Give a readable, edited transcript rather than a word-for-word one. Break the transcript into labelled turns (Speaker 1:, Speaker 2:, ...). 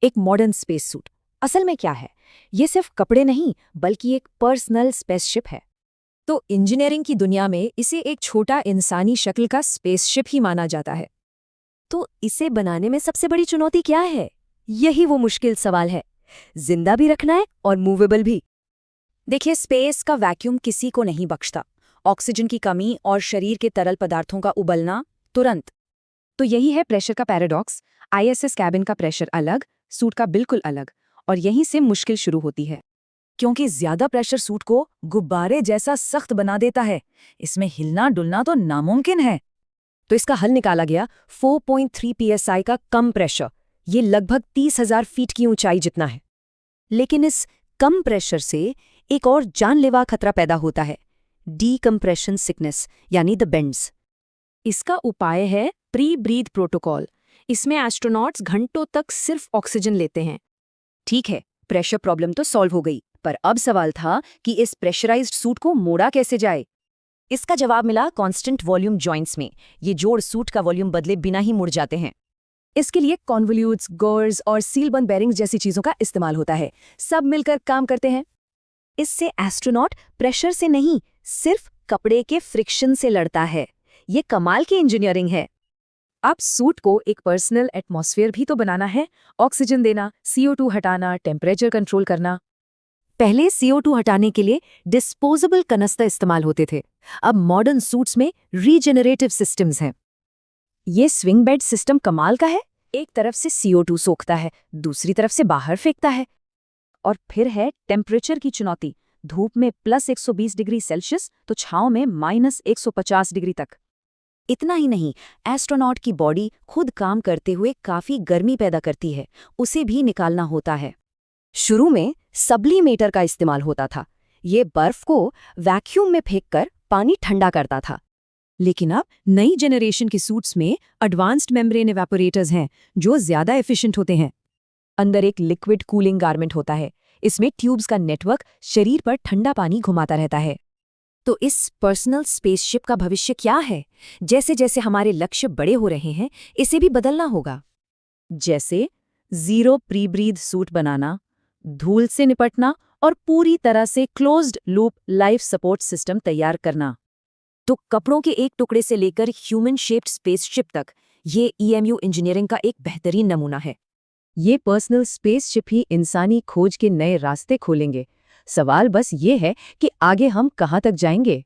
Speaker 1: एक modern space suit असल में क्या है? ये सिर्फ कपड़े नहीं बल्कि एक पर्सनल स्पेसशिप है। तो इंजीनियरिंग की दुनिया में इसे एक छोटा इंसानी शक्ल का स्पेसशिप ही माना जाता है। तो इसे बनाने में सबसे बड़ी चुनौती क्या है? यही वो मुश्किल सवाल है। जिंदा भी रखना है और मूवेबल भी। देखिए, स्पेस का वैक्यूम किसी को नहीं बख्शता। ऑक्सीजन की कमी और शरीर के तरल पदार्थों का उबलना तुरंत। तो यही है प्रेशर का पैराडॉक्स। आईएसएस कैबिन का प्रेशर अलग, सूट का बिल्कुल अलग, और यहीं से मुश्किल शुरू होती है। क्योंकि ज्यादा प्रेशर सूट को गुब्बारे जैसा सख्त बना देता है। इसमें हिलना डुलना तो नामुमकिन है। तो इसका हल निकाला गया 4.3 psi का कम प्रेशर। ये लगभग 30,000 फीट की ऊंचाई जितना है। लेकिन इस कम प्रेशर से एक और जानलेवा खतरा पैदा होता है, डीकम्प्रेशन सिकनेस यानी द बेंड्स। इसका उपाय है प्री ब्रीथ प्रोटोकॉल। इसमें एस्ट्रोनॉट्स घंटों तक सिर्फ ऑक्सीजन लेते हैं। ठीक है, प्रेशर प्रॉब्लम तो सॉल्व हो गई, पर अब सवाल था कि इस प्रेशराइज्ड सूट को मोड़ा कैसे जाए। इसका जवाब मिला कांस्टेंट वॉल्यूम जॉइंट्स में। ये जोड़ सूट का वॉल्यूम बदले बिना ही मुड़ जाते हैं। इसके लिए कॉन्वोल्यूट्स, गोर्स और सीलबंद बेरिंग्स जैसी चीजों का इस्तेमाल होता है। सब मिलकर काम करते हैं। इससे एस्ट्रोनॉट प्रेशर से नहीं, सिर्फ कपड़े के फ्रिक्शन से लड़ता है। ये कमाल की इंजीनियरिंग है। अब सूट को एक पर्सनल एटमॉस्फेयर भी तो बनाना है। ऑक्सीजन देना, CO2 हटाना, टेम्परेचर कंट्रोल करना। पहले CO2 हटाने के लिए डिस्पोजेबल कनस्तर इस्तेमाल होते थे। अब मॉडर्न सूट्स में रीजेनरेटिव सिस्टम्स हैं। ये स्विंग बेड सिस्टम कमाल का है। एक तरफ से CO2 सोखता है, दूसरी तरफ से बाहर फेंकता है। और फिर है टेम्परेचर की चुनौती। धूप में +120 डिग्री सेल्सियस तो छांव में -150 डिग्री तक। इतना ही नहीं, एस्ट्रोनॉट की बॉडी खुद काम करते हुए काफी गर्मी पैदा करती है। उसे भी निकालना होता है। शुरू में सब्लिमेटर का इस्तेमाल होता था। ये बर्फ को वैक्यूम में फेंककर पानी ठंडा करता था। लेकिन अब नई जनरेशन के सूट्स में एडवांस्ड मेम्ब्रेन इवेपोरेटर्स हैं, जो ज्यादा एफिशिएंट होते हैं। अंदर एक लिक्विड कूलिंग गारमेंट होता है। इसमें ट्यूब्स का नेटवर्क शरीर पर ठंडा पानी घुमाता रहता है। तो इस पर्सनल स्पेसशिप का भविष्य क्या है? जैसे जैसे हमारे लक्ष्य बड़े हो रहे हैं, इसे भी बदलना होगा। जैसे जीरो प्री ब्रीथ सूट बनाना, धूल से निपटना और पूरी तरह से closed loop life support system तैयार करना। तो कपड़ों के एक टुकड़े से लेकर ह्यूमन शेप्ड स्पेसशिप तक, ये EMU इंजीनियरिंग का एक बेहतरीन नमूना है। ये पर्सनल स्पेसशिप ही इंसानी खोज के नए रास्ते खोलेंगे। सवाल बस ये है कि आगे हम कहाँ तक जाएंगे।